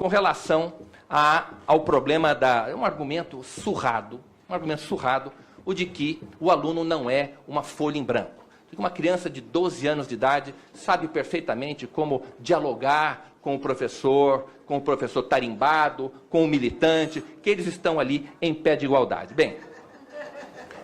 com relação ao problema um argumento surrado, o de que o aluno não é uma folha em branco. Uma criança de 12 anos de idade sabe perfeitamente como dialogar com o professor tarimbado, com o militante, que eles estão ali em pé de igualdade. Bem,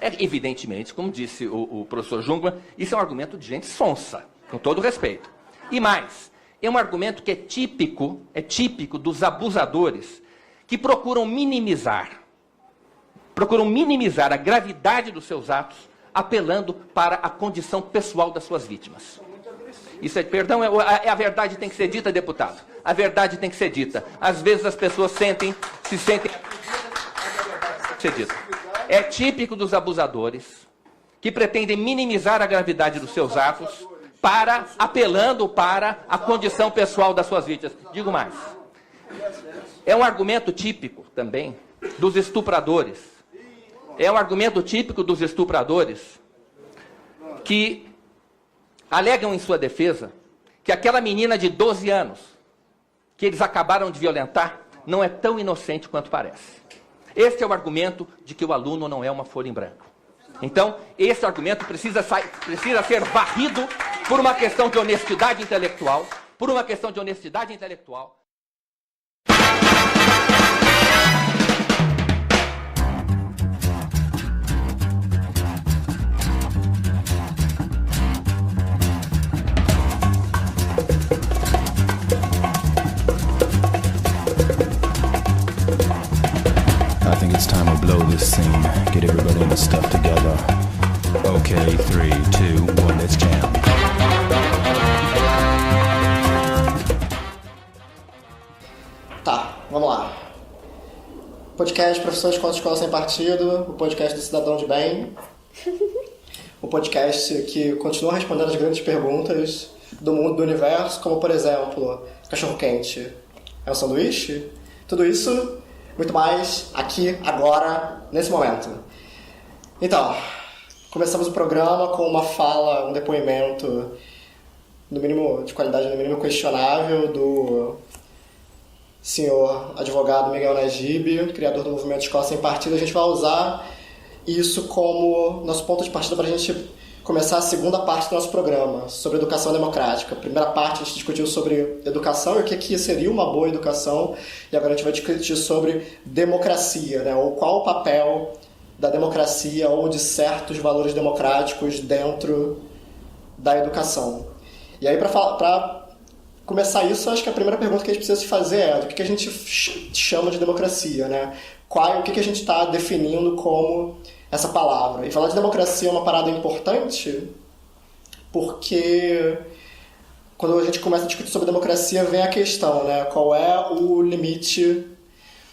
evidentemente, como disse o professor Jungmann, isso é um argumento de gente sonsa, com todo respeito. E mais, é um argumento que é típico dos abusadores que procuram minimizar a gravidade dos seus atos, apelando para a condição pessoal das suas vítimas. A verdade tem que ser dita, deputado. A verdade tem que ser dita. Às vezes as pessoas se sentem ser dita. É típico dos abusadores que pretendem minimizar a gravidade dos seus atos, apelando para a condição pessoal das suas vítimas. Digo mais. É um argumento típico também dos estupradores. É um argumento típico dos estupradores que alegam em sua defesa que aquela menina de 12 anos que eles acabaram de violentar não é tão inocente quanto parece. Este é o argumento de que o aluno não é uma folha em branco. Então, esse argumento precisa ser varrido por uma questão de honestidade intelectual, I think it's time to blow this scene. Get everybody in the stuff together. Okay, 3, 2, 1, let's jam. Tá, vamos lá. Podcast Professor de Escola Sem Partido, o podcast do cidadão de bem. O podcast que continua respondendo as grandes perguntas do mundo, do universo, como, por exemplo, cachorro-quente é um sanduíche? Tudo isso, muito mais, aqui, agora, nesse momento. Então, começamos o programa com uma fala, um depoimento, no mínimo de qualidade, no mínimo questionável, do senhor advogado Miguel Najib, criador do movimento Escola Sem Partido. A gente vai usar isso como nosso ponto de partida para a gente começar a segunda parte do nosso programa, sobre educação democrática. A primeira parte a gente discutiu sobre educação e o que seria uma boa educação, e agora a gente vai discutir sobre democracia, né? Ou qual o papel da democracia ou de certos valores democráticos dentro da educação. E aí, para começar isso, acho que a primeira pergunta que a gente precisa se fazer é do que a gente chama de democracia, né? O que a gente está definindo como essa palavra. E falar de democracia é uma parada importante porque quando a gente começa a discutir sobre democracia vem a questão, né? Qual é o limite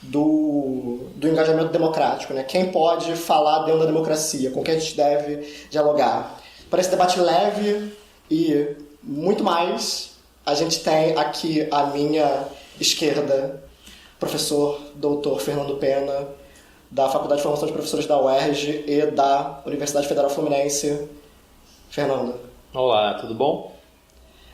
do engajamento democrático, né? Quem pode falar dentro da democracia? Com quem a gente deve dialogar? Para esse debate leve e muito mais, a gente tem aqui à minha esquerda professor doutor Fernando Pena, da Faculdade de Formação de Professores da UERJ e da Universidade Federal Fluminense. Fernando. Olá, tudo bom?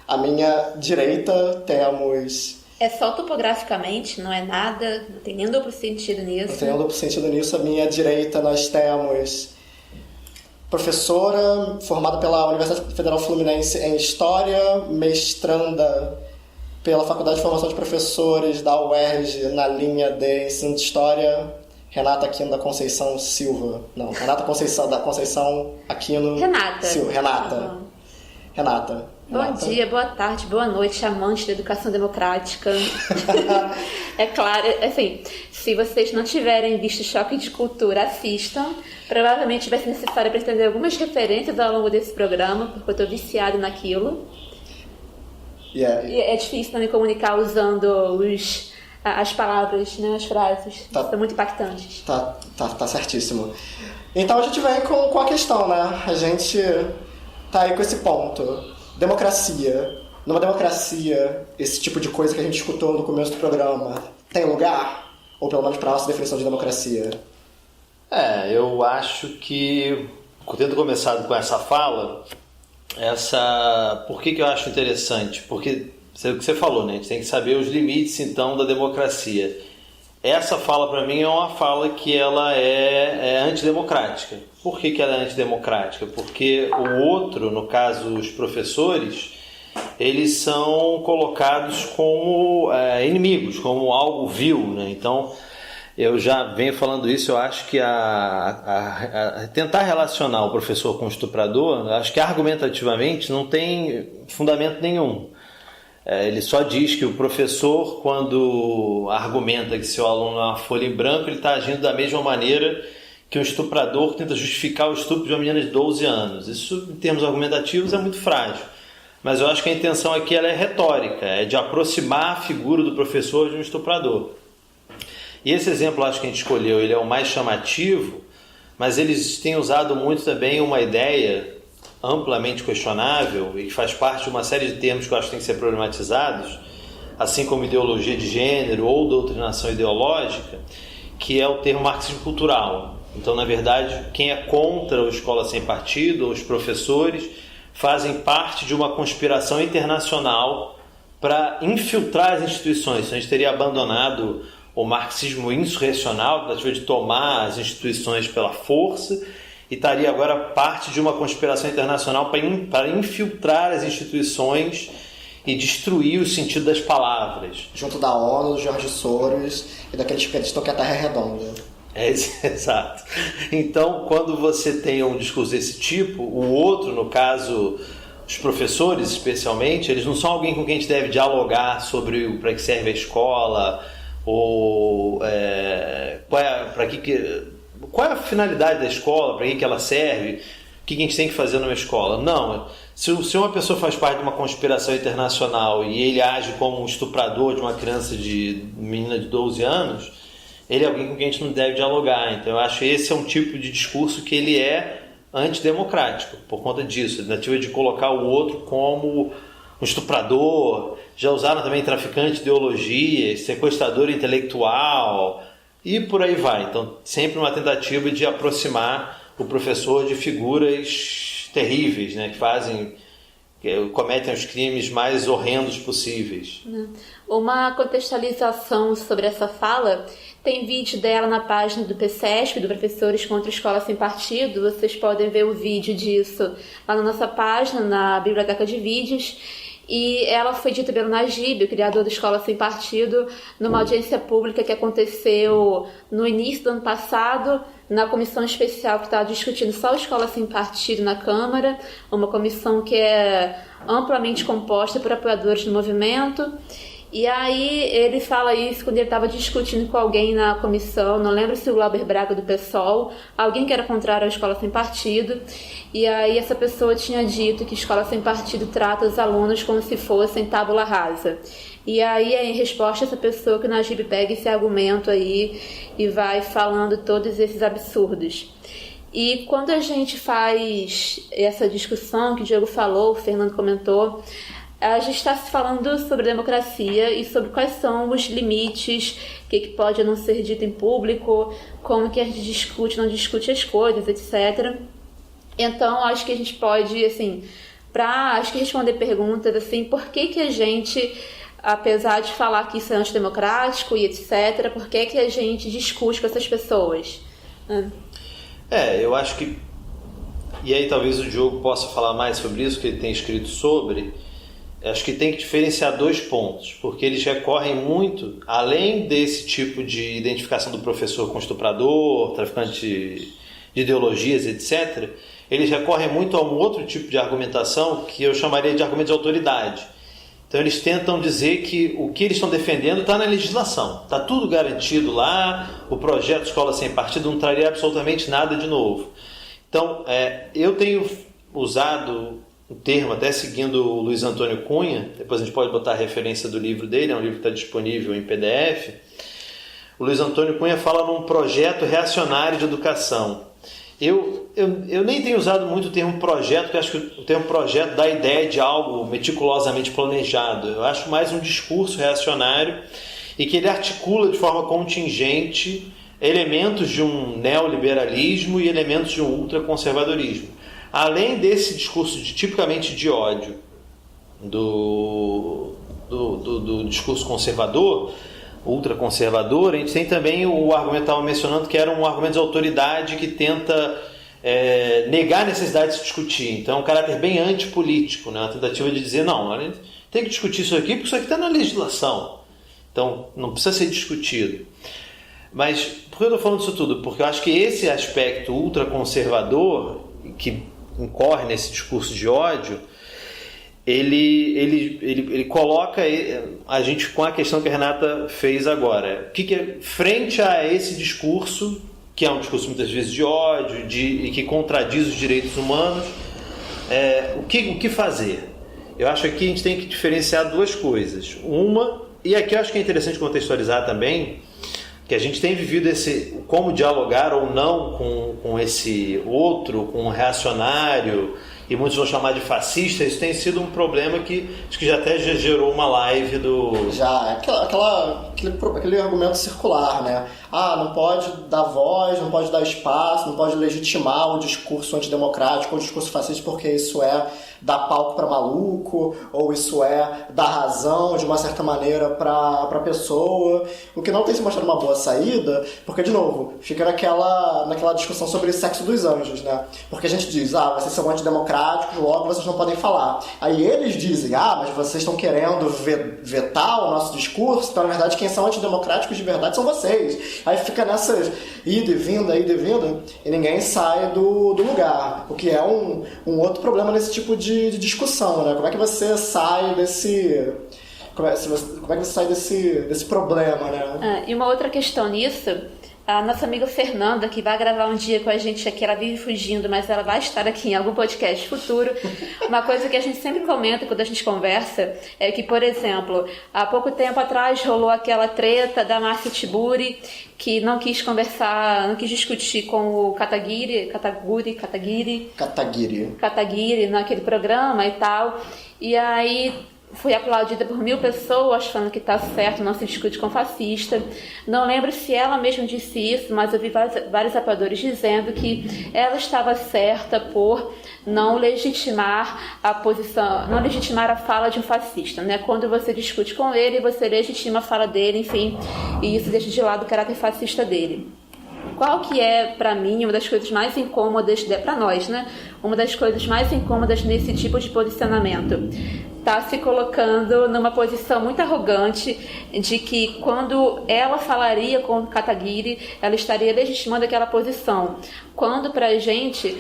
À minha direita temos... É só topograficamente, não é nada, não tem nenhum duplo sentido nisso. Não tem nenhum duplo sentido nisso. À minha direita nós temos professora formada pela Universidade Federal Fluminense em História, mestranda pela Faculdade de Formação de Professores da UERJ na linha de Ensino de História, Renata Aquino da Conceição Silva. Não, Renata Conceição da Conceição Aquino Renata. Silva. Renata. Renata. Bom dia, boa tarde, boa noite, amantes da educação democrática. É claro, assim, se vocês não tiverem visto Choque de Cultura, assistam. Provavelmente vai ser necessário aprender algumas referências ao longo desse programa, porque eu estou viciado naquilo. Yeah. E é difícil também comunicar usando as palavras, né, as frases. São muito impactantes. Tá certíssimo. Então a gente vem com a questão, né? A gente tá aí com esse ponto. Democracia. Numa democracia, esse tipo de coisa que a gente escutou no começo do programa, tem lugar? Ou pelo menos para a nossa definição de democracia? Eu acho que, tendo começado com essa fala, por que eu acho interessante? Porque o que você falou, né? A gente tem que saber os limites, então, da democracia. Essa fala, para mim, é uma fala que ela é antidemocrática. Por que ela é antidemocrática? Porque o outro, no caso, os professores, eles são colocados como inimigos, como algo vil, né? Então, eu já venho falando isso, eu acho que tentar relacionar o professor com o estuprador, eu acho que argumentativamente não tem fundamento nenhum. Ele só diz que o professor, quando argumenta que seu aluno é uma folha em branco, ele está agindo da mesma maneira que um estuprador tenta justificar o estupro de uma menina de 12 anos. Isso, em termos argumentativos, é muito frágil. Mas eu acho que a intenção aqui ela é retórica, é de aproximar a figura do professor de um estuprador. E esse exemplo, acho que a gente escolheu, ele é o mais chamativo, mas eles têm usado muito também uma ideia amplamente questionável e que faz parte de uma série de termos que eu acho que tem que ser problematizados, assim como ideologia de gênero ou doutrinação ideológica, que é o termo marxismo cultural. Então, na verdade, quem é contra o Escola Sem Partido, ou os professores, fazem parte de uma conspiração internacional para infiltrar as instituições. Então, a gente teria abandonado o marxismo insurrecional, a tentativa de tomar as instituições pela força, e estaria agora parte de uma conspiração internacional para infiltrar as instituições e destruir o sentido das palavras. Junto da ONU, do George Soros e daqueles que acreditam que a Terra é redonda. Exato. Então, quando você tem um discurso desse tipo, o outro, no caso, os professores especialmente, eles não são alguém com quem a gente deve dialogar sobre para que serve a escola, ou qual é a finalidade da escola, para que ela serve, o que a gente tem que fazer numa escola. Não, se uma pessoa faz parte de uma conspiração internacional e ele age como um estuprador de uma menina de 12 anos, ele é alguém com quem a gente não deve dialogar. Então eu acho que esse é um tipo de discurso que ele é antidemocrático, por conta disso, a tentativa de colocar o outro como um estuprador. Já usaram também traficante de ideologias, sequestrador intelectual e por aí vai. Então, sempre uma tentativa de aproximar o professor de figuras terríveis, né, que cometem os crimes mais horrendos possíveis. Uma contextualização sobre essa fala, tem vídeo dela na página do PSESP, do Professores contra a Escola Sem Partido. Vocês podem ver o vídeo disso lá na nossa página, na biblioteca de vídeos. E ela foi dita pelo Najib, o criador da Escola Sem Partido, numa audiência pública que aconteceu no início do ano passado, na comissão especial que estava discutindo só a Escola Sem Partido na Câmara, uma comissão que é amplamente composta por apoiadores do movimento. E aí ele fala isso quando ele estava discutindo com alguém na comissão, não lembro se o Glauber Braga do PSOL, alguém que era contrário à Escola Sem Partido, e aí essa pessoa tinha dito que a Escola Sem Partido trata os alunos como se fossem tábula rasa. E aí, em resposta a essa pessoa, que o Najib pega esse argumento aí e vai falando todos esses absurdos. E quando a gente faz essa discussão que o Diego falou, o Fernando comentou, a gente está falando sobre democracia e sobre quais são os limites, o que pode ou não ser dito em público, como que a gente discute, não discute as coisas, etc. Então, acho que a gente pode, assim, acho que responder perguntas, assim, por que a gente, apesar de falar que isso é antidemocrático e etc., por que a gente discute com essas pessoas? Eu acho que, e aí talvez o Diogo possa falar mais sobre isso, que ele tem escrito sobre. Acho que tem que diferenciar dois pontos, porque eles recorrem muito, além desse tipo de identificação do professor com estuprador, traficante de ideologias, etc., eles recorrem muito a um outro tipo de argumentação que eu chamaria de argumento de autoridade. Então eles tentam dizer que o que eles estão defendendo está na legislação, está tudo garantido lá, o projeto Escola Sem Partido não traria absolutamente nada de novo. Então, eu tenho usado o termo, até seguindo o Luiz Antônio Cunha, depois a gente pode botar a referência do livro dele, é um livro que está disponível em PDF. O Luiz Antônio Cunha fala num projeto reacionário de educação. Eu nem tenho usado muito o termo projeto, porque acho que o termo projeto dá a ideia de algo meticulosamente planejado. Eu acho mais um discurso reacionário e que ele articula de forma contingente elementos de um neoliberalismo e elementos de um ultraconservadorismo. Além desse discurso tipicamente de ódio do do discurso conservador, ultraconservador, a gente tem também o argumento que estava mencionando, que era um argumento de autoridade que tenta negar a necessidade de se discutir. Então é um caráter bem antipolítico, né? Uma tentativa de dizer, não, a gente tem que discutir isso aqui porque isso aqui está na legislação. Então não precisa ser discutido. Mas por que eu estou falando disso tudo? Porque eu acho que esse aspecto ultraconservador que incorre nesse discurso de ódio, ele coloca a gente com a questão que a Renata fez agora. Frente a esse discurso, que é um discurso muitas vezes de ódio e que contradiz os direitos humanos, o que fazer? Eu acho que a gente tem que diferenciar duas coisas. Uma, e aqui eu acho que é interessante contextualizar também, que a gente tem vivido como dialogar ou não com esse outro, com o reacionário, e muitos vão chamar de fascista. Isso tem sido um problema que acho que já até gerou uma live do... Já, aquele argumento circular, né? Não pode dar voz, não pode dar espaço, não pode legitimar o discurso antidemocrático ou o discurso fascista, porque isso é dar palco para maluco, ou isso é dar razão de uma certa maneira para a pessoa, o que não tem se mostrado uma boa saída, porque, de novo, fica naquela discussão sobre sexo dos anjos, né? Porque a gente diz, vocês são antidemocráticos, logo vocês não podem falar. Aí eles dizem, mas vocês estão querendo vetar o nosso discurso, então, na verdade, quem são antidemocráticos de verdade são vocês. Aí fica nessas ida e vinda, e ninguém sai do lugar, o que é um outro problema nesse tipo de discussão, né? Como é que você sai desse... Como é que você sai desse problema, né? E uma outra questão nisso, a nossa amiga Fernanda, que vai gravar um dia com a gente aqui, ela vive fugindo, mas ela vai estar aqui em algum podcast futuro. Uma coisa que a gente sempre comenta quando a gente conversa é que, por exemplo, há pouco tempo atrás rolou aquela treta da Márcia Tiburi, que não quis conversar, não quis discutir com o Kataguiri naquele programa e tal. E aí foi aplaudida por 1000 pessoas falando que está certo, não se discute com fascista. Não lembro se ela mesma disse isso, mas eu vi vários apoiadores dizendo que ela estava certa por não legitimar a posição, não legitimar a fala de um fascista, né? Quando você discute com ele, você legitima a fala dele, enfim, e isso deixa de lado o caráter fascista dele. Qual que é, para mim, uma das coisas mais incômodas, para nós, né? Uma das coisas mais incômodas nesse tipo de posicionamento? Está se colocando numa posição muito arrogante de que quando ela falaria com o Kataguiri, ela estaria legitimando aquela posição. Quando pra gente,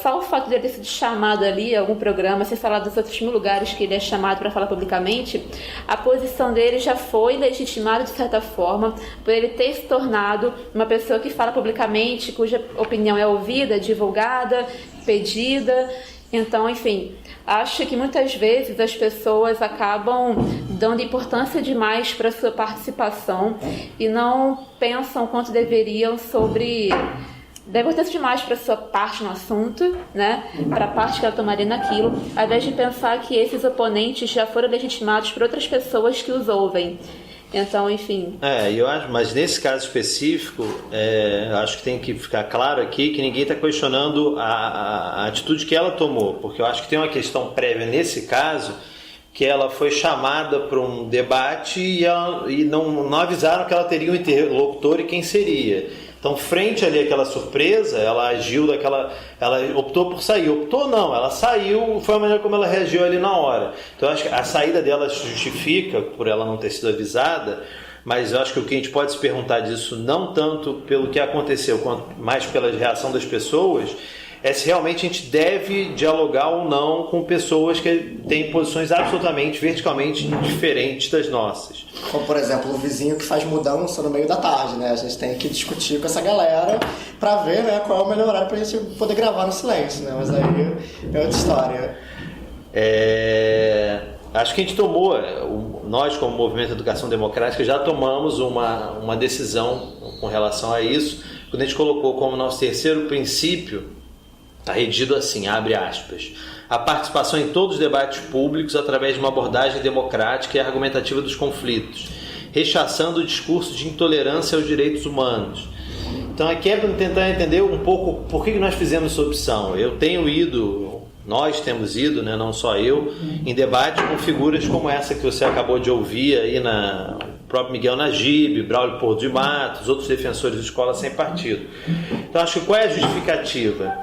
só o fato de ele ter sido chamado ali a algum programa, sem falar dos outros 1000 lugares que ele é chamado para falar publicamente, a posição dele já foi legitimada de certa forma por ele ter se tornado uma pessoa que fala publicamente, cuja opinião é ouvida, divulgada, pedida. Então, enfim, acho que muitas vezes as pessoas acabam dando importância demais para a sua participação e não pensam quanto deveriam sobre... Dá importância demais para a sua parte no assunto, né? Para a parte que ela tomaria naquilo, ao invés de pensar que esses oponentes já foram legitimados por outras pessoas que os ouvem. Então, enfim... eu acho, mas nesse caso específico, acho que tem que ficar claro aqui que ninguém está questionando a atitude que ela tomou, porque eu acho que tem uma questão prévia nesse caso, que ela foi chamada para um debate e não avisaram que ela teria um interlocutor e quem seria. Então, frente ali àquela surpresa, ela agiu ela optou por sair. Optou não, ela saiu, foi a maneira como ela reagiu ali na hora. Então, eu acho que a saída dela se justifica por ela não ter sido avisada, mas eu acho que o que a gente pode se perguntar disso, não tanto pelo que aconteceu, quanto mais pela reação das pessoas, é se realmente a gente deve dialogar ou não com pessoas que têm posições absolutamente, verticalmente diferentes das nossas. Como, por exemplo, o vizinho que faz mudança no meio da tarde, né? A gente tem que discutir com essa galera para ver, né, qual é o melhor horário para a gente poder gravar no silêncio, né? Mas aí é outra história. Acho que a gente tomou, nós como Movimento Educação Democrática já tomamos uma decisão com relação a isso, quando a gente colocou como nosso terceiro princípio, está redigido assim, abre aspas, a participação em todos os debates públicos através de uma abordagem democrática e argumentativa dos conflitos, rechaçando o discurso de intolerância aos direitos humanos. Então aqui é para tentar entender um pouco por que nós fizemos essa opção. Eu tenho ido nós temos ido, né, não só eu, em debate com figuras como essa que você acabou de ouvir aí, o próprio Miguel Najib, Braulio Porto de Matos, outros defensores de escola sem partido. Então, acho que qual é a justificativa?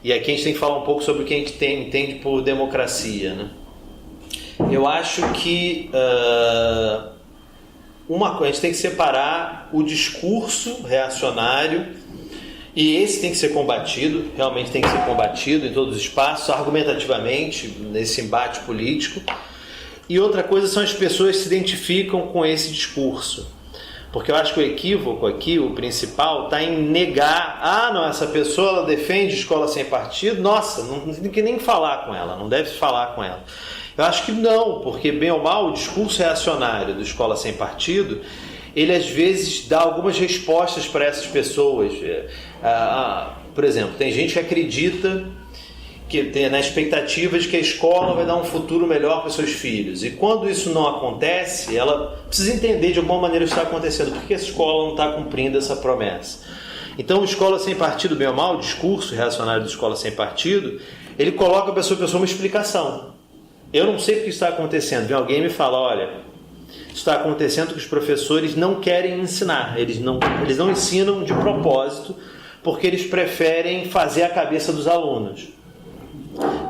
E aqui a gente tem que falar um pouco sobre o que a gente entende por democracia, né? Eu acho que a gente tem que separar o discurso reacionário, e esse tem que ser combatido, realmente tem que ser combatido em todos os espaços, argumentativamente, nesse embate político. E outra coisa são as pessoas que se identificam com esse discurso. Porque eu acho que o equívoco aqui, o principal, está em negar, não, essa pessoa ela defende escola sem partido, nossa, não tem que nem falar com ela, não deve se falar com ela. Eu acho que não, porque bem ou mal o discurso reacionário do escola sem partido, ele às vezes dá algumas respostas para essas pessoas. Por exemplo, tem gente que acredita que tem na expectativa de que a escola vai dar um futuro melhor para seus filhos. E quando isso não acontece, ela precisa entender de alguma maneira o que está acontecendo, porque a escola não está cumprindo essa promessa. Então, o escola sem partido, bem ou mal, o discurso reacionário do escola sem partido, ele coloca a pessoa uma explicação. Eu não sei o que está acontecendo. Vem alguém e me fala, olha, está acontecendo que os professores não querem ensinar. Eles não ensinam de propósito, porque eles preferem fazer a cabeça dos alunos.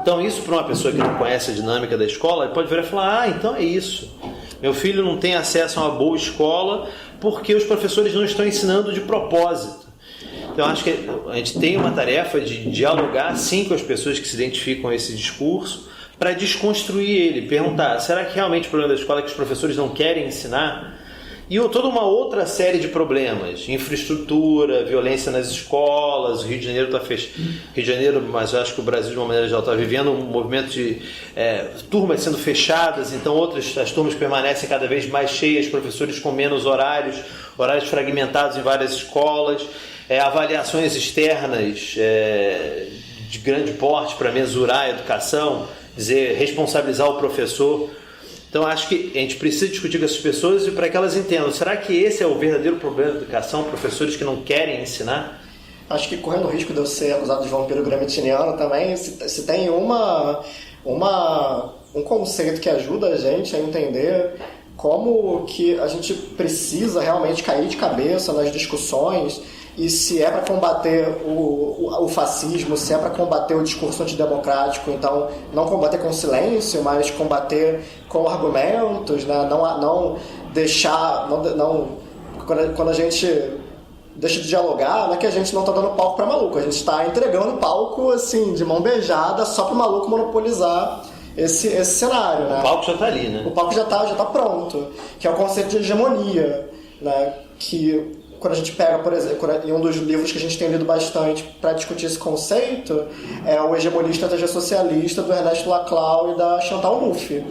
Então, isso para uma pessoa que não conhece a dinâmica da escola, ele pode virar e falar, então é isso. Meu filho não tem acesso a uma boa escola porque os professores não estão ensinando de propósito. Então, acho que a gente tem uma tarefa de dialogar, sim, com as pessoas que se identificam com esse discurso, para desconstruir ele, perguntar, será que realmente o problema da escola é que os professores não querem ensinar? E toda uma outra série de problemas, infraestrutura, violência nas escolas, o Rio de Janeiro está fechado. Rio de Janeiro, mas eu acho que o Brasil de uma maneira geral está vivendo um movimento de turmas sendo fechadas, então as turmas permanecem cada vez mais cheias, professores com menos horários fragmentados em várias escolas, avaliações externas de grande porte para mensurar a educação, responsabilizar o professor. Então, acho que a gente precisa discutir com essas pessoas e para que elas entendam. Será que esse é o verdadeiro problema da educação? Professores que não querem ensinar? Acho que, correndo o risco de eu ser acusado de vampiro gramsciano também, se tem um conceito que ajuda a gente a entender como que a gente precisa realmente cair de cabeça nas discussões, e se é para combater o fascismo, se é para combater o discurso antidemocrático, então não combater com silêncio, mas combater com argumentos, né? Não deixar... Quando a gente deixa de dialogar, não é que a gente não está dando palco para maluco, a gente está entregando palco assim, de mão beijada só para o maluco monopolizar esse cenário. Né? O palco já está ali, né? O palco já tá pronto, que é o conceito de hegemonia, né? Que... Quando a gente pega, por exemplo, em um dos livros que a gente tem lido bastante para discutir esse conceito, é o Hegemonia e Estratégia Socialista, do Ernesto Laclau e da Chantal Mouffe.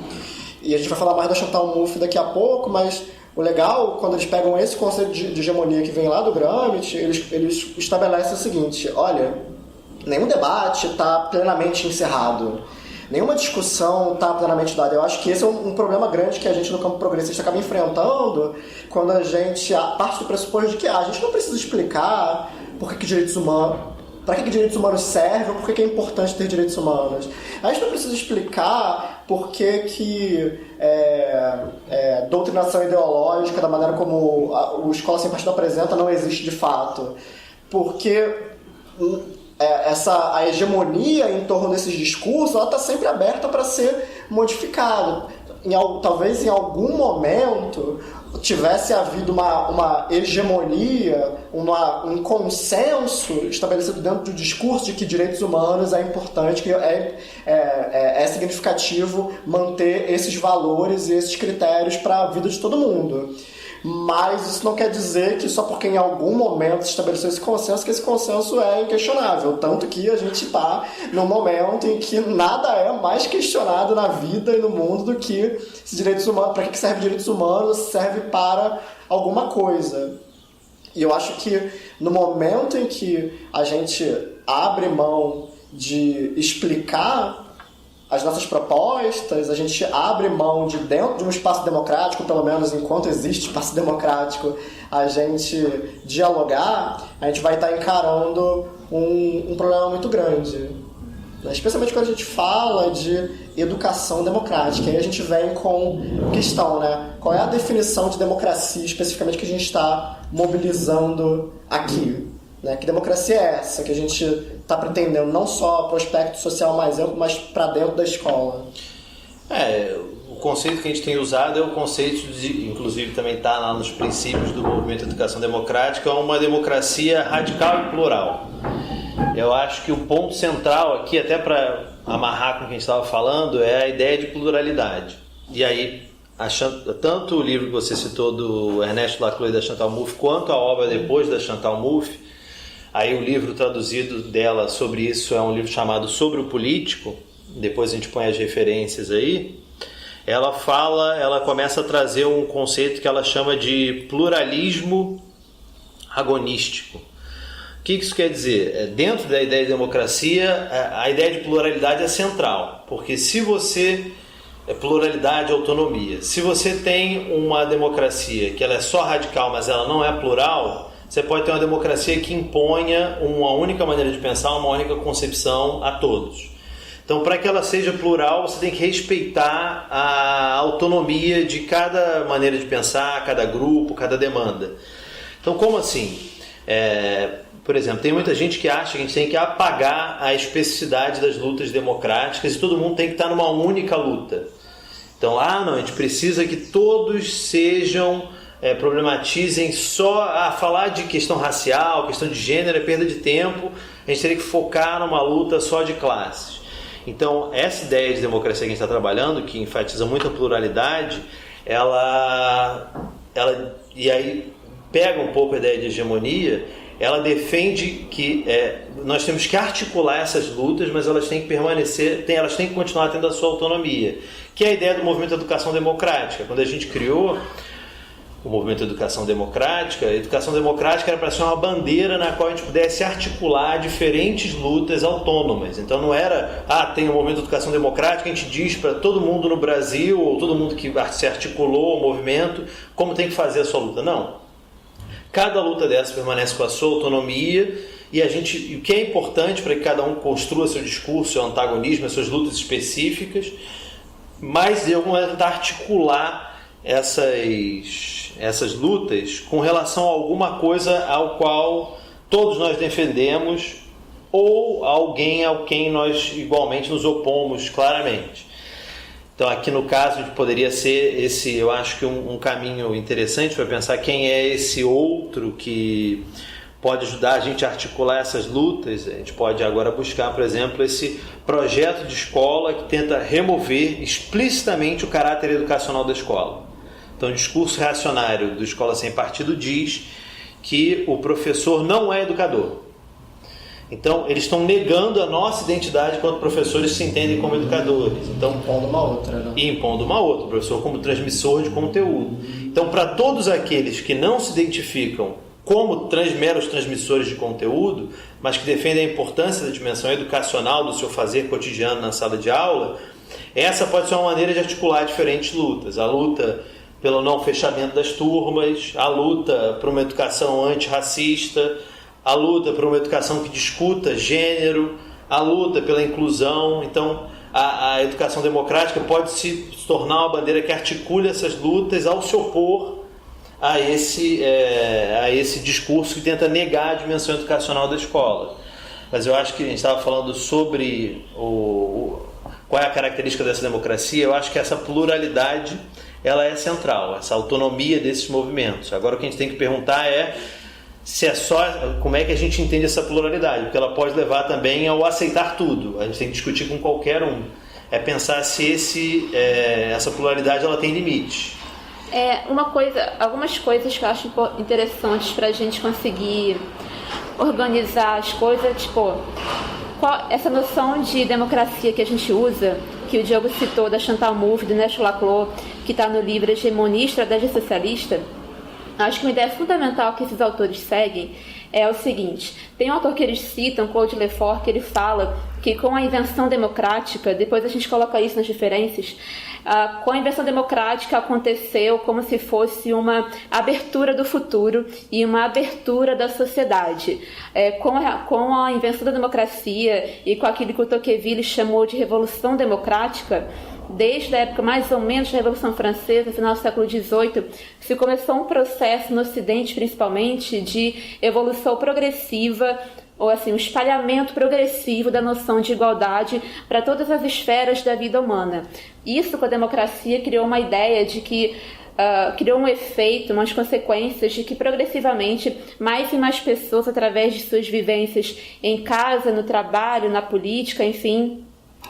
E a gente vai falar mais da Chantal Mouffe daqui a pouco, mas o legal, quando eles pegam esse conceito de hegemonia que vem lá do Gramsci, eles estabelecem o seguinte, olha, nenhum debate está plenamente encerrado. Nenhuma discussão está plenamente dada. Eu acho que esse é um problema grande que a gente no campo progressista acaba enfrentando quando a gente parte do pressuposto de que a gente não precisa explicar por que direitos humanos, para que direitos humanos servem ou por que é importante ter direitos humanos. A gente não precisa explicar por que doutrinação ideológica, da maneira como o Escola Sem Partido apresenta, não existe de fato. Porque... a hegemonia em torno desses discursos, ela está sempre aberta para ser modificada. Talvez em algum momento tivesse havido uma hegemonia, um consenso estabelecido dentro do discurso de que direitos humanos é importante, que é significativo manter esses valores e esses critérios para a vida de todo mundo. Mas isso não quer dizer que só porque em algum momento se estabeleceu esse consenso, que esse consenso é inquestionável. Tanto que a gente está num momento em que nada é mais questionado na vida e no mundo do que se direitos humanos, para que serve direitos humanos, serve para alguma coisa. E eu acho que no momento em que a gente abre mão de explicar as nossas propostas, a gente abre mão de dentro de um espaço democrático, pelo menos enquanto existe espaço democrático, a gente dialogar, a gente vai estar encarando um problema muito grande. né? Especialmente quando a gente fala de educação democrática. Aí a gente vem com questão, né? Qual é a definição de democracia especificamente que a gente está mobilizando aqui? Né? Que democracia é essa que a gente está pretendendo, não só para o aspecto social mais amplo, mas para dentro da escola? O conceito que a gente tem usado é o conceito de, inclusive também está lá nos princípios do movimento de educação democrática, uma democracia radical e plural. Eu acho que o ponto central aqui, até para amarrar com o que a gente estava falando, é a ideia de pluralidade. E aí, tanto o livro que você citou do Ernesto Laclau e da Chantal Mouffe, quanto a obra depois da Chantal Mouffe, aí o livro traduzido dela sobre isso é um livro chamado Sobre o Político, depois a gente põe as referências aí. Ela começa a trazer um conceito que ela chama de pluralismo agonístico. O que isso quer dizer? Dentro da ideia de democracia, a ideia de pluralidade é central, porque se você... pluralidade e autonomia. Se você tem uma democracia que ela é só radical, mas ela não é plural, você pode ter uma democracia que imponha uma única maneira de pensar, uma única concepção a todos. Então, para que ela seja plural, você tem que respeitar a autonomia de cada maneira de pensar, cada grupo, cada demanda. Então, como assim? Por exemplo, tem muita gente que acha que a gente tem que apagar a especificidade das lutas democráticas e todo mundo tem que estar numa única luta. Então, não, a gente precisa que todos problematizem só falar de questão racial, questão de gênero, é perda de tempo, a gente teria que focar numa luta só de classes. Então, essa ideia de democracia que a gente está trabalhando, que enfatiza muito a pluralidade, e aí pega um pouco a ideia de hegemonia, ela defende que nós temos que articular essas lutas, mas elas têm que permanecer, elas têm que continuar tendo a sua autonomia, que é a ideia do movimento de educação democrática. Quando a gente criou o movimento de educação democrática, a educação democrática era para ser uma bandeira na qual a gente pudesse articular diferentes lutas autônomas. Então não era, tem um movimento de educação democrática, a gente diz para todo mundo no Brasil, ou todo mundo que se articulou o movimento, como tem que fazer a sua luta. Não. Cada luta dessa permanece com a sua autonomia e o que é importante para que cada um construa seu discurso, seu antagonismo, as suas lutas específicas, mas de alguma maneira tentar articular essas lutas com relação a alguma coisa ao qual todos nós defendemos ou alguém ao quem nós igualmente nos opomos claramente. Então aqui no caso poderia ser esse, eu acho que um caminho interessante para pensar quem é esse outro que pode ajudar a gente a articular essas lutas. A gente pode agora buscar, por exemplo, esse projeto de escola que tenta remover explicitamente o caráter educacional da escola. Então o discurso reacionário do Escola Sem Partido diz que o professor não é educador. Então, eles estão negando a nossa identidade quando professores se entendem como educadores. Então, impondo uma outra, né? E impondo uma outra, o professor como transmissor de conteúdo. Então, para todos aqueles que não se identificam como meros transmissores de conteúdo, mas que defendem a importância da dimensão educacional do seu fazer cotidiano na sala de aula, essa pode ser uma maneira de articular diferentes lutas. A luta pelo não fechamento das turmas, a luta por uma educação antirracista, a luta por uma educação que discuta gênero, a luta pela inclusão. Então, a educação democrática pode se tornar uma bandeira que articule essas lutas ao se opor a esse discurso que tenta negar a dimensão educacional da escola. Mas eu acho que a gente estava falando sobre qual é a característica dessa democracia. Eu acho que essa pluralidade ela é central, essa autonomia desses movimentos. Agora o que a gente tem que perguntar é se é só, como é que a gente entende essa pluralidade, porque ela pode levar também ao aceitar tudo. A gente tem que discutir com qualquer um. É pensar se essa pluralidade ela tem limite. Algumas coisas que eu acho interessantes para a gente conseguir organizar as coisas, essa noção de democracia que a gente usa, que o Diogo citou, da Chantal Mouffe, do Ernesto Laclau, que está no livro Hegemonia e Estratégia Socialista. Acho que uma ideia fundamental que esses autores seguem é o seguinte: tem um autor que eles citam, Claude Lefort, que ele fala que com a invenção democrática, depois a gente coloca isso nas referências, com a invenção democrática aconteceu como se fosse uma abertura do futuro e uma abertura da sociedade. Com a invenção da democracia e com aquilo que o Tocqueville chamou de Revolução Democrática, desde a época mais ou menos da Revolução Francesa, final do século XVIII, se começou um processo no Ocidente, principalmente, de evolução progressiva, ou assim, um espalhamento progressivo da noção de igualdade para todas as esferas da vida humana. Isso, com a democracia, criou uma ideia de que criou um efeito, umas consequências de que progressivamente mais e mais pessoas, através de suas vivências em casa, no trabalho, na política, enfim,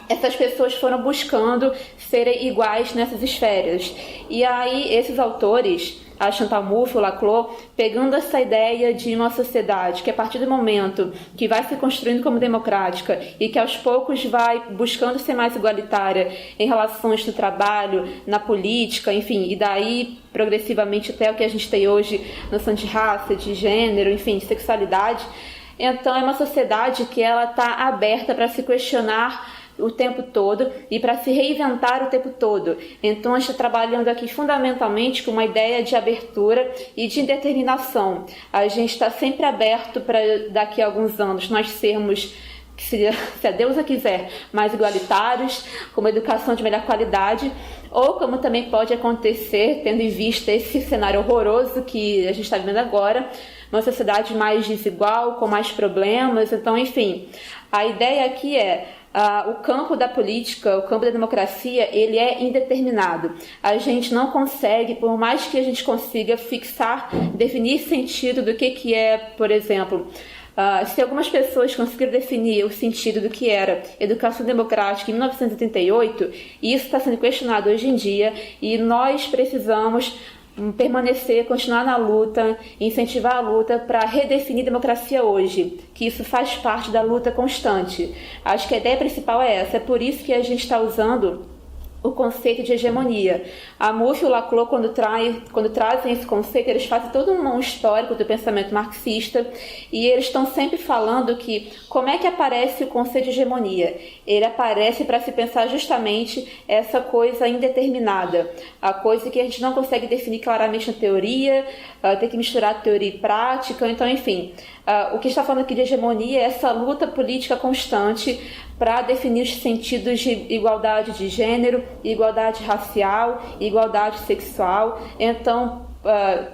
essas pessoas foram buscando serem iguais nessas esferas. E aí esses autores, a Chantal Mouffe, o Laclau, pegando essa ideia de uma sociedade que a partir do momento que vai se construindo como democrática e que aos poucos vai buscando ser mais igualitária em relações do trabalho, na política, enfim, e daí progressivamente até o que a gente tem hoje, noção de raça, de gênero, enfim, sexualidade. Então é uma sociedade que ela está aberta para se questionar o tempo todo e para se reinventar o tempo todo. Então a gente está trabalhando aqui fundamentalmente com uma ideia de abertura e de indeterminação. A gente está sempre aberto para daqui a alguns anos nós sermos, se a deusa quiser, mais igualitários, com uma educação de melhor qualidade, ou como também pode acontecer, tendo em vista esse cenário horroroso que a gente está vivendo agora, uma sociedade mais desigual, com mais problemas. Então, enfim, a ideia aqui é o campo da política, o campo da democracia, ele é indeterminado. A gente não consegue, por mais que a gente consiga fixar, definir sentido do que é, por exemplo, se algumas pessoas conseguiram definir o sentido do que era educação democrática em 1988, isso está sendo questionado hoje em dia e nós precisamos permanecer, continuar na luta, incentivar a luta para redefinir democracia hoje, que isso faz parte da luta constante. Acho que a ideia principal é essa, é por isso que a gente está usando o conceito de hegemonia. A Mouffe e o Laclau, quando trazem esse conceito, eles fazem todo um histórico do pensamento marxista e eles estão sempre falando que como é que aparece o conceito de hegemonia? Ele aparece para se pensar justamente essa coisa indeterminada, a coisa que a gente não consegue definir claramente na teoria, tem que misturar teoria e prática, então, enfim, o que está falando aqui de hegemonia é essa luta política constante para definir os sentidos de igualdade de gênero, igualdade racial, igualdade sexual. Então,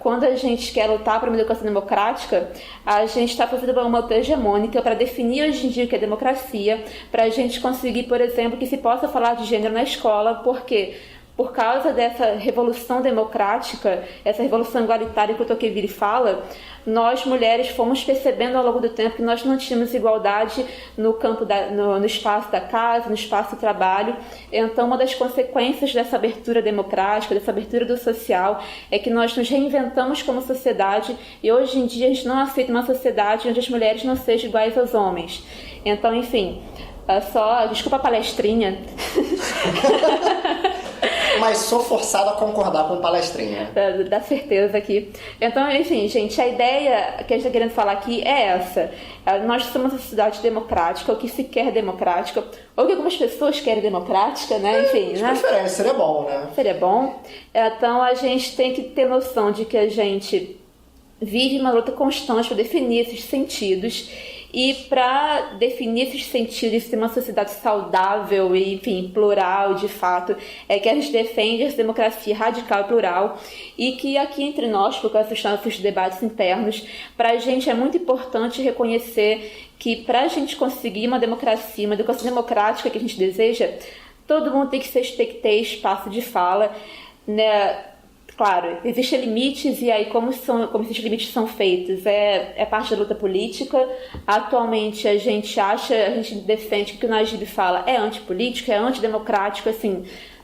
quando a gente quer lutar por uma educação democrática, a gente está fazendo uma luta hegemônica para definir hoje em dia o que é democracia, para a gente conseguir, por exemplo, que se possa falar de gênero na escola, porque por causa dessa revolução democrática, essa revolução igualitária que o Tocqueville fala, nós mulheres fomos percebendo ao longo do tempo que nós não tínhamos igualdade no campo no espaço da casa, no espaço do trabalho. Então, uma das consequências dessa abertura democrática, dessa abertura do social, é que nós nos reinventamos como sociedade e hoje em dia a gente não aceita uma sociedade onde as mulheres não sejam iguais aos homens. Então, enfim, desculpa a palestrinha. Mas sou forçado a concordar com palestrinha. Dá certeza aqui. Então, enfim, gente, a ideia que a gente está querendo falar aqui é essa. Nós somos uma sociedade democrática, ou que se quer democrática, ou que algumas pessoas querem democrática, né? Enfim, de né? preferência, seria bom, né? Seria bom. Então, a gente tem que ter noção de que a gente vive uma luta constante para definir esses sentidos. E para definir esses sentidos de ser uma sociedade saudável e, enfim, plural, de fato, é que a gente defende essa democracia radical e plural e que aqui entre nós, por causa dos nossos debates internos, para a gente é muito importante reconhecer que para a gente conseguir uma democracia, uma educação democrática que a gente deseja, todo mundo tem que ter espaço de fala, né? Claro, existem limites e aí como esses limites são feitos? É parte da luta política. Atualmente a gente defende que o que o Najib fala é antipolítico, é antidemocrático, assim,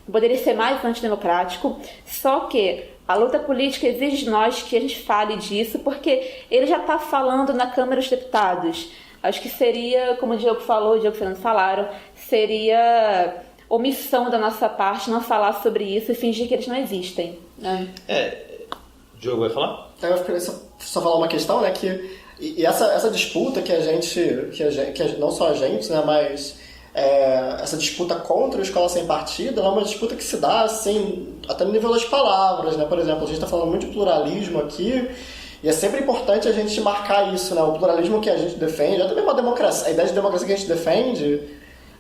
poderia ser mais antidemocrático, só que a luta política exige de nós que a gente fale disso, porque ele já está falando na Câmara dos Deputados. Acho que seria, como o Diogo falou, o Diogo e o Fernando falaram, seria omissão da nossa parte não falar sobre isso e fingir que eles não existem. Né? Diogo vai falar? Eu queria só falar uma questão, né, que essa disputa que a gente, não só a gente, né, mas essa disputa contra a escola sem partido, ela é uma disputa que se dá assim, até no nível das palavras, né? Por exemplo, a gente está falando muito de pluralismo aqui, e é sempre importante a gente marcar isso, né? O pluralismo que a gente defende, até mesmo a democracia, a ideia de democracia que a gente defende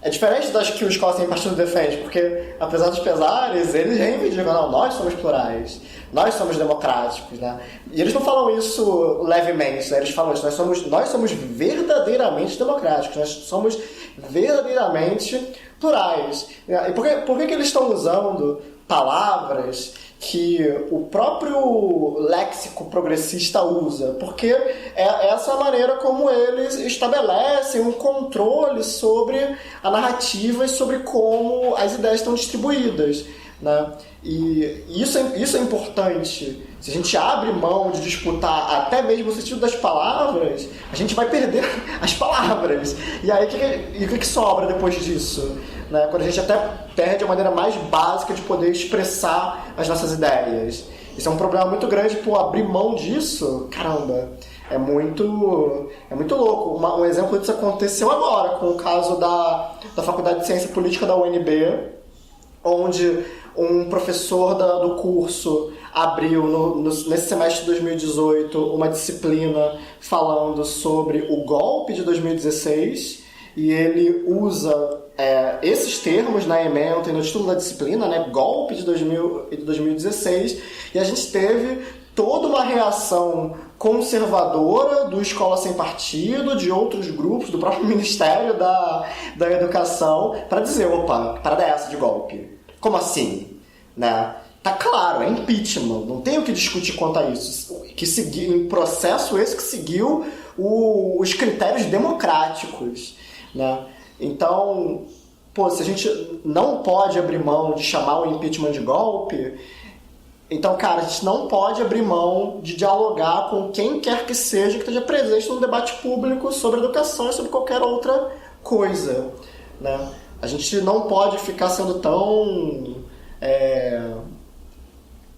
é diferente das que o Escola Sem Partido defende, porque, apesar dos pesares, eles reivindicam, não, nós somos plurais, nós somos democráticos, né? E eles não falam isso levemente, né? Eles falam isso, nós somos verdadeiramente democráticos, nós somos verdadeiramente plurais. E por que eles estão usando palavras que o próprio léxico progressista usa? Porque essa é a maneira como eles estabelecem um controle sobre a narrativa e sobre como as ideias estão distribuídas, né? E isso é importante. Se a gente abre mão de disputar até mesmo o sentido das palavras, a gente vai perder as palavras. E aí, o que sobra depois disso? Né? Quando a gente até perde a maneira mais básica de poder expressar as nossas ideias. Isso é um problema muito grande, abrir mão disso, caramba, é muito louco. Um exemplo disso aconteceu agora, com o caso da Faculdade de Ciência Política da UNB, onde um professor do curso abriu, nesse semestre de 2018, uma disciplina falando sobre o golpe de 2016, e ele usa esses termos na ementa e no título da disciplina, né, golpe de 2016, e a gente teve toda uma reação conservadora do Escola Sem Partido, de outros grupos, do próprio Ministério da Educação, para dizer, opa, parada essa de golpe. Como assim? Né? Tá claro, é impeachment, não tem o que discutir quanto a isso. Um processo esse que seguiu os critérios democráticos, né? Então, se a gente não pode abrir mão de chamar o impeachment de golpe, então, cara, a gente não pode abrir mão de dialogar com quem quer que seja que esteja presente no debate público sobre educação e sobre qualquer outra coisa, né? A gente não pode ficar sendo tão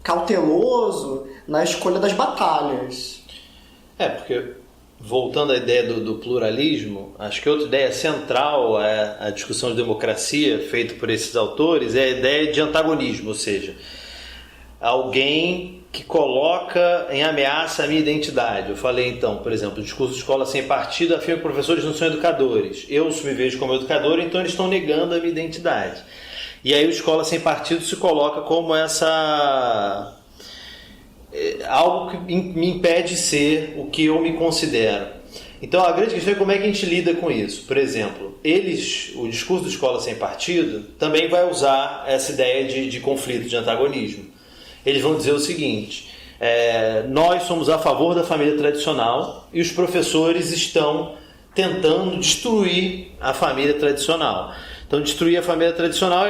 cauteloso na escolha das batalhas. Porque, voltando à ideia do pluralismo, acho que outra ideia central à discussão de democracia feita por esses autores é a ideia de antagonismo, ou seja, alguém que coloca em ameaça a minha identidade. Eu falei então, por exemplo, o discurso de Escola Sem Partido afirma que professores não são educadores. Eu me vejo como educador, então eles estão negando a minha identidade. E aí o Escola Sem Partido se coloca como algo que me impede de ser o que eu me considero. Então a grande questão é como é que a gente lida com isso. Por exemplo, o discurso do Escola Sem Partido também vai usar essa ideia de conflito, de antagonismo. Eles vão dizer o seguinte: nós somos a favor da família tradicional e os professores estão tentando destruir a família tradicional. Então, destruir a família tradicional,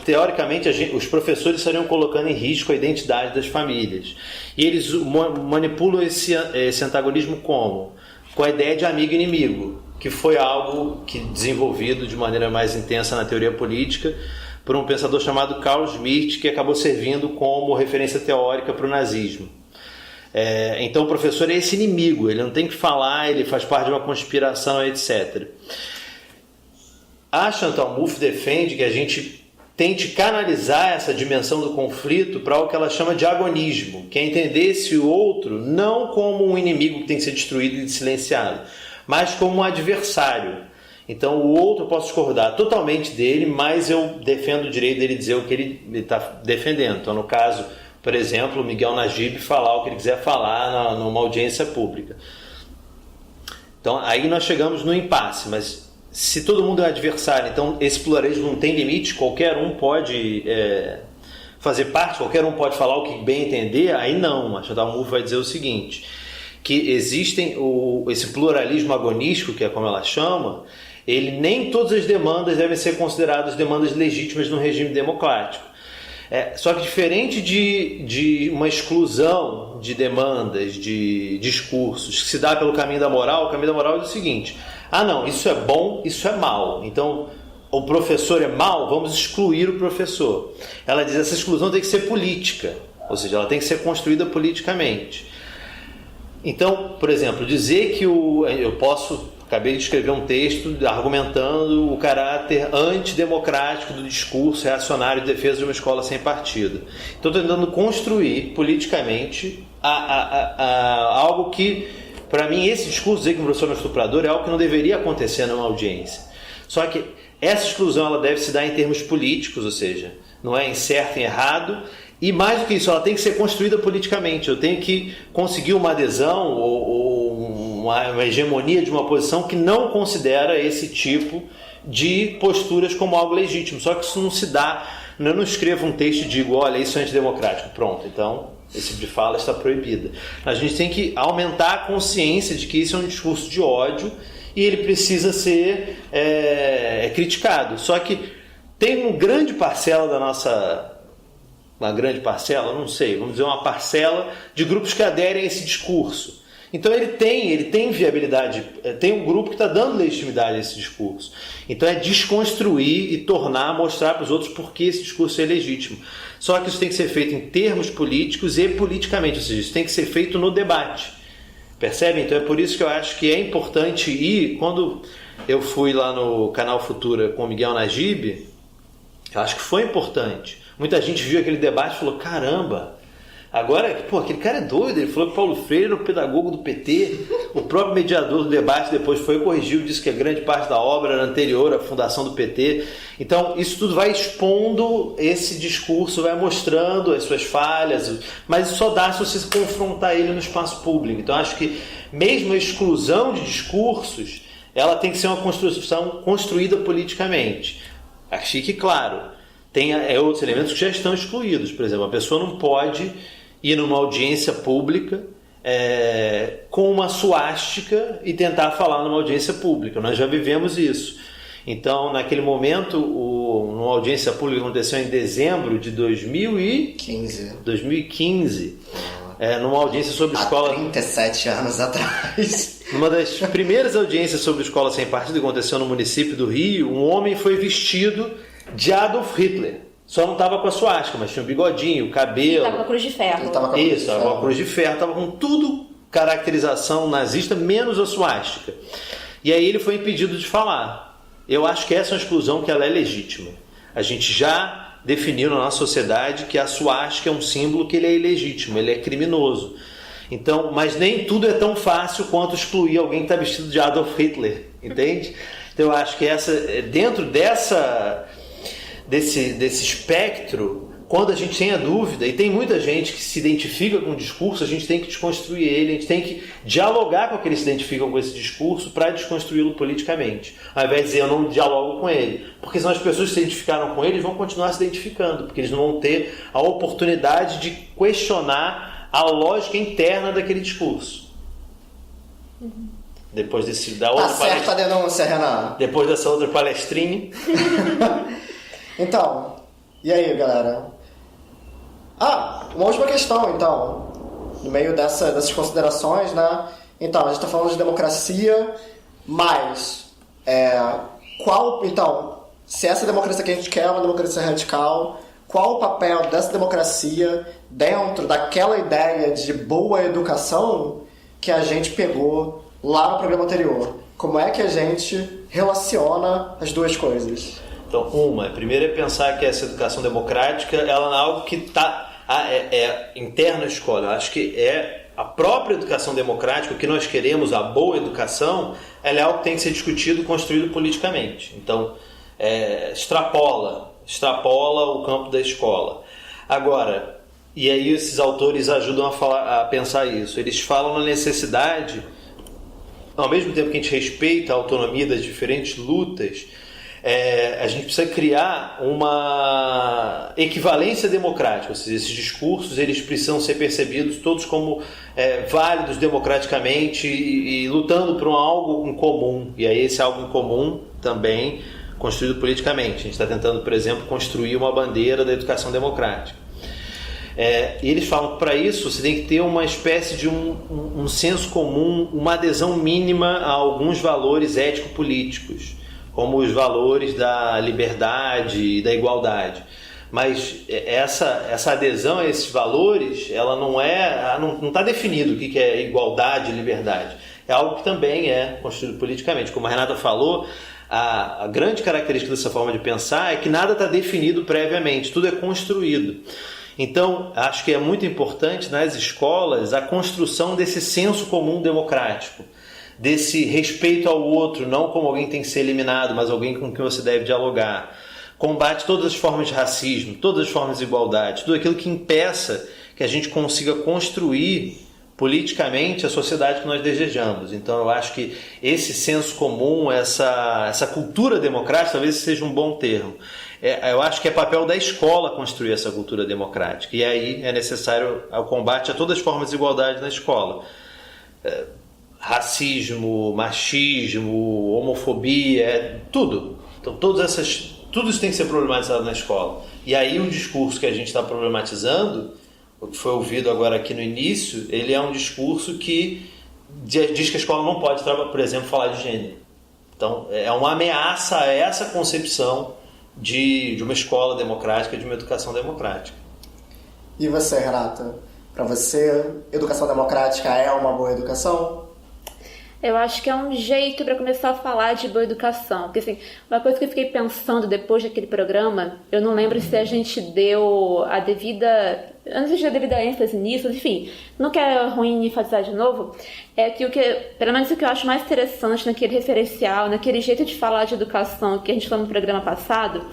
teoricamente, os professores estariam colocando em risco a identidade das famílias. E eles manipulam esse antagonismo como? Com a ideia de amigo e inimigo, que foi algo desenvolvido de maneira mais intensa na teoria política por um pensador chamado Carl Schmitt, que acabou servindo como referência teórica para o nazismo. Então o professor é esse inimigo, ele não tem que falar, ele faz parte de uma conspiração, etc. A Chantal Mouffe defende que a gente tente canalizar essa dimensão do conflito para o que ela chama de agonismo, que é entender esse outro não como um inimigo que tem que ser destruído e silenciado, mas como um adversário. Então o outro eu posso discordar totalmente dele, mas eu defendo o direito dele dizer o que ele está defendendo. Então, no caso, por exemplo, o Miguel Najib falar o que ele quiser falar numa audiência pública. Então aí nós chegamos no impasse, mas se todo mundo é adversário, então esse pluralismo não tem limite, qualquer um pode fazer parte, qualquer um pode falar o que bem entender, aí não. A Chantal Mouffe vai dizer o seguinte, que existem esse pluralismo agonístico, que é como ela chama, nem todas as demandas devem ser consideradas demandas legítimas no regime democrático. Só que diferente de uma exclusão de demandas, de discursos que se dá pelo caminho da moral, o caminho da moral é o seguinte: não, isso é bom, isso é mal, então o professor é mau, vamos excluir o professor. Ela diz que essa exclusão tem que ser política, ou seja, ela tem que ser construída politicamente. Então, por exemplo, dizer que eu posso Acabei de escrever um texto argumentando o caráter antidemocrático do discurso reacionário de defesa de uma escola sem partido. Então, estou tentando construir politicamente algo que, para mim, esse discurso dizer que o professor é um estuprador é algo que não deveria acontecer numa audiência. Só que essa exclusão ela deve se dar em termos políticos, ou seja, não é em certo e errado. E mais do que isso, ela tem que ser construída politicamente. Eu tenho que conseguir uma adesão ou uma hegemonia de uma posição que não considera esse tipo de posturas como algo legítimo. Só que isso não se dá. Eu não escrevo um texto e digo, olha, isso é antidemocrático. Pronto, então esse tipo de fala está proibida. A gente tem que aumentar a consciência de que isso é um discurso de ódio e ele precisa ser criticado. Só que tem uma grande parcela da nossa... Uma grande parcela? Não sei. Vamos dizer uma parcela de grupos que aderem a esse discurso. Então ele tem viabilidade, tem um grupo que está dando legitimidade a esse discurso. Então é desconstruir e mostrar para os outros por que esse discurso é legítimo. Só que isso tem que ser feito em termos políticos e politicamente, ou seja, isso tem que ser feito no debate. Percebe? Então é por isso que eu acho que é importante ir. Quando eu fui lá no Canal Futura com o Miguel Najib, eu acho que foi importante. Muita gente viu aquele debate e falou, caramba, agora, aquele cara é doido, ele falou que Paulo Freire era o pedagogo do PT, o próprio mediador do debate depois foi corrigido, disse que a grande parte da obra era anterior à fundação do PT. Então, isso tudo vai expondo esse discurso, vai mostrando as suas falhas, mas só dá se você confrontar ele no espaço público. Então, acho que mesmo a exclusão de discursos, ela tem que ser uma construção construída politicamente. Achei que, claro, tem outros elementos que já estão excluídos. Por exemplo, a pessoa não pode ir numa audiência pública com uma suástica e tentar falar numa audiência pública. Nós já vivemos isso. Então, naquele momento, numa audiência pública que aconteceu em dezembro de 2015, numa audiência sobre escola... Há 37 anos atrás. Numa das primeiras audiências sobre escola sem partido que aconteceu no município do Rio, um homem foi vestido de Adolf Hitler. Só não estava com a suástica, mas tinha o bigodinho, o cabelo. Estava com a cruz de ferro. Isso, estava com a cruz de ferro, estava com tudo caracterização nazista, menos a suástica. E aí ele foi impedido de falar. Eu acho que essa é uma exclusão que ela é legítima. A gente já definiu na nossa sociedade que a suástica é um símbolo que ele é ilegítimo, ele é criminoso. Então, mas nem tudo é tão fácil quanto excluir alguém que está vestido de Adolf Hitler, entende? Então eu acho que dentro desse espectro, quando a gente tem a dúvida, e tem muita gente que se identifica com o discurso, a gente tem que desconstruir ele, a gente tem que dialogar com aqueles que se identificam com esse discurso para desconstruí-lo politicamente, ao invés de dizer eu não dialogo com ele, porque senão as pessoas que se identificaram com ele vão continuar se identificando, porque eles não vão ter a oportunidade de questionar a lógica interna daquele discurso. Depois Tá certa a denúncia, Renan. Depois dessa outra palestrinha. Então, e aí, galera? Uma última questão, então. No meio dessas considerações, né? Então, a gente está falando de democracia, mas se essa democracia que a gente quer é uma democracia radical, qual o papel dessa democracia dentro daquela ideia de boa educação que a gente pegou lá no programa anterior? Como é que a gente relaciona as duas coisas? Então, primeiro é pensar que essa educação democrática ela é algo que está interno à escola. Eu acho que a própria educação democrática, o que nós queremos, a boa educação, ela é algo que tem que ser discutido e construído politicamente. Então, extrapola o campo da escola. Agora, e aí esses autores ajudam a pensar isso. Eles falam na necessidade, ao mesmo tempo que a gente respeita a autonomia das diferentes lutas, a gente precisa criar uma equivalência democrática, ou seja, esses discursos eles precisam ser percebidos todos como válidos democraticamente e lutando por algo em comum, e aí esse algo em comum também construído politicamente. A gente está tentando, por exemplo, construir uma bandeira da educação democrática. E eles falam que para isso você tem que ter uma espécie de um senso comum, uma adesão mínima a alguns valores ético-políticos, como os valores da liberdade e da igualdade. Mas essa adesão a esses valores, ela não está definido o que é igualdade e liberdade. é algo que também é construído politicamente. Como a Renata falou, a grande característica dessa forma de pensar é que nada está definido previamente, tudo é construído. Então, acho que é muito importante nas escolas a construção desse senso comum democrático, desse respeito ao outro, não como alguém tem que ser eliminado, mas alguém com quem você deve dialogar. Combate todas as formas de racismo, todas as formas de igualdade, tudo aquilo que impeça que a gente consiga construir politicamente a sociedade que nós desejamos. Então eu acho que esse senso comum, essa cultura democrática, talvez seja um bom termo. Eu acho que é papel da escola construir essa cultura democrática. E aí é necessário o combate a todas as formas de igualdade na escola. Racismo, machismo, homofobia, tudo. Então tudo isso tem que ser problematizado na escola. E aí o discurso que a gente está problematizando, o que foi ouvido agora aqui no início, ele é um discurso que diz que a escola não pode, por exemplo, falar de gênero. Então é uma ameaça a essa concepção de uma escola democrática, de uma educação democrática. E você, Renata? Para você, educação democrática é uma boa educação? Eu acho que é um jeito para começar a falar de boa educação. Porque, assim, uma coisa que eu fiquei pensando depois daquele programa, eu não lembro se a gente deu a devida... Eu não sei se a devida ênfase nisso, enfim, não que é ruim enfatizar de novo, é que pelo menos o que eu acho mais interessante naquele referencial, naquele jeito de falar de educação que a gente falou no programa passado,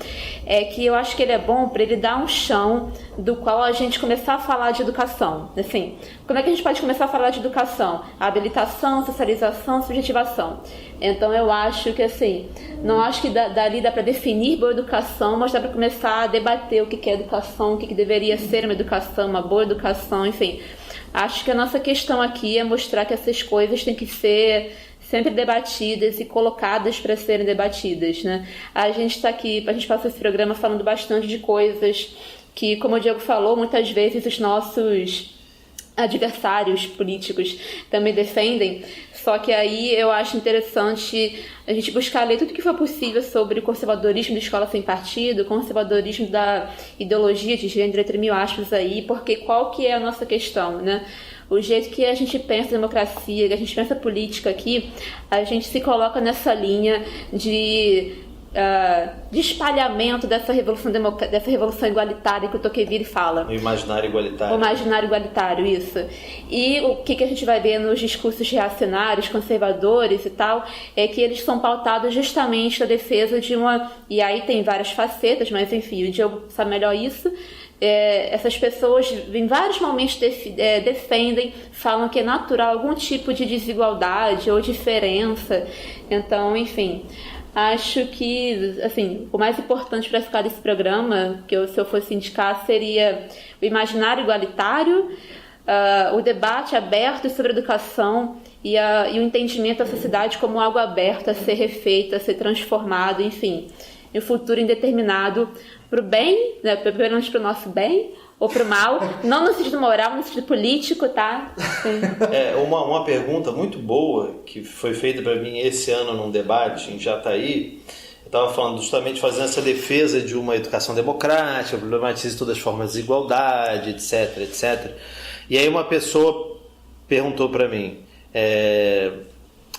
é que eu acho que ele é bom para ele dar um chão do qual a gente começar a falar de educação. Assim, como é que a gente pode começar a falar de educação? Habilitação, socialização, subjetivação. Então eu acho que, assim, não acho que dali dá para definir boa educação, mas dá para começar a debater o que é educação, o que deveria ser uma educação, uma boa educação, enfim. Acho que a nossa questão aqui é mostrar que essas coisas têm que ser sempre debatidas e colocadas para serem debatidas, né? A gente está aqui, a gente passa esse programa falando bastante de coisas que, como o Diego falou, muitas vezes os nossos adversários políticos também defendem, só que aí eu acho interessante a gente buscar ler tudo que for possível sobre o conservadorismo da escola sem partido, o conservadorismo da ideologia de gênero, entre mil aspas aí, porque qual que é a nossa questão, né? O jeito que a gente pensa democracia, que a gente pensa política aqui, a gente se coloca nessa linha de espalhamento dessa revolução igualitária que o Tocqueville fala. O imaginário igualitário. O imaginário igualitário, isso. E o que a gente vai ver nos discursos reacionários, conservadores e tal, é que eles são pautados justamente na defesa de uma... E aí tem várias facetas, mas enfim, o Diogo sabe melhor isso. Essas pessoas em vários momentos defendem, falam que é natural algum tipo de desigualdade ou diferença. Então, enfim... Acho que, assim, o mais importante para ficar desse programa, se eu fosse indicar, seria o imaginário igualitário, o debate aberto sobre educação e o entendimento da sociedade como algo aberto a ser refeito, a ser transformado, enfim, em um futuro indeterminado para o bem, né, pelo menos para o nosso bem, ou para o mal, não no sentido moral, no sentido político, tá? Uma pergunta muito boa que foi feita para mim esse ano num debate em Jataí. Eu estava falando justamente fazendo essa defesa de uma educação democrática, problematiza todas as formas de desigualdade, etc, etc. E aí uma pessoa perguntou para mim,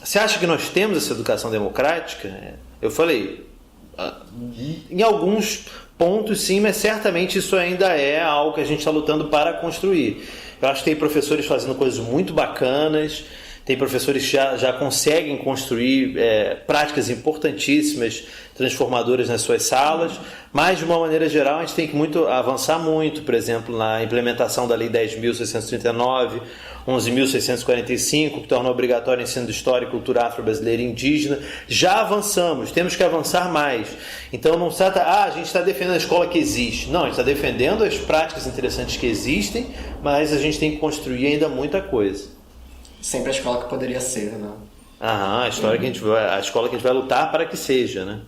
você acha que nós temos essa educação democrática? Eu falei, em alguns pontos sim, mas certamente isso ainda é algo que a gente está lutando para construir. Eu acho que tem professores fazendo coisas muito bacanas, tem professores que já conseguem construir práticas importantíssimas, transformadoras nas suas salas, mas de uma maneira geral a gente tem que avançar muito, por exemplo, na implementação da Lei 10.639, 11.645, que torna obrigatório o ensino de história e cultura afro-brasileira e indígena. Já avançamos, temos que avançar mais. Então não se trata, a gente está defendendo a escola que existe. Não, a gente está defendendo as práticas interessantes que existem, mas a gente tem que construir ainda muita coisa. Sempre a escola que poderia ser, né? A escola que a gente vai lutar para que seja, né?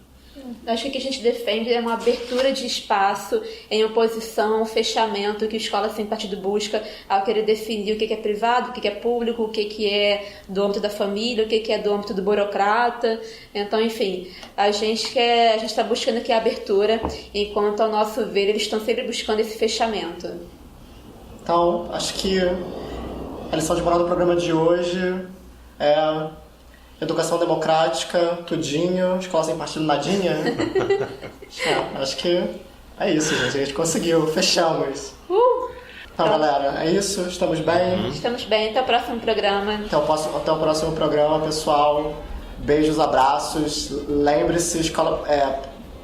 Acho que o que a gente defende é uma abertura de espaço em oposição ao fechamento que a escola sem partido busca ao querer definir o que é privado, o que é público, o que é do âmbito da família, o que é do âmbito do burocrata. Então, enfim, a gente está buscando aqui a abertura, enquanto ao nosso ver eles estão sempre buscando esse fechamento. Então, acho que a lição de moral do programa de hoje Educação democrática, tudinho, escola sem partido nadinha. Acho que é isso, gente. A gente conseguiu, fechamos. Então, galera, é isso. Estamos bem. Estamos bem. Até o próximo programa. Até o próximo programa, pessoal. Beijos, abraços. Lembre-se,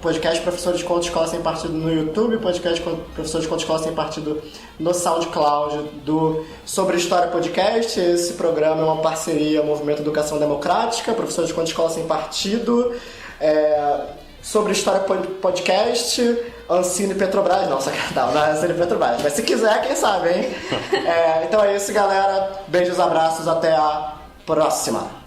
podcast Professor de Conto Escola Sem Partido no YouTube, podcast Professor de Conto Escola Sem Partido no SoundCloud do Sobre História Podcast. Esse programa é uma parceria Movimento Educação Democrática, Professor de Conto Escola Sem Partido, Sobre História Podcast, Ancine Petrobras. Não é Ancine Petrobras, mas se quiser, quem sabe, hein? Então é isso, galera. Beijos, abraços, até a próxima.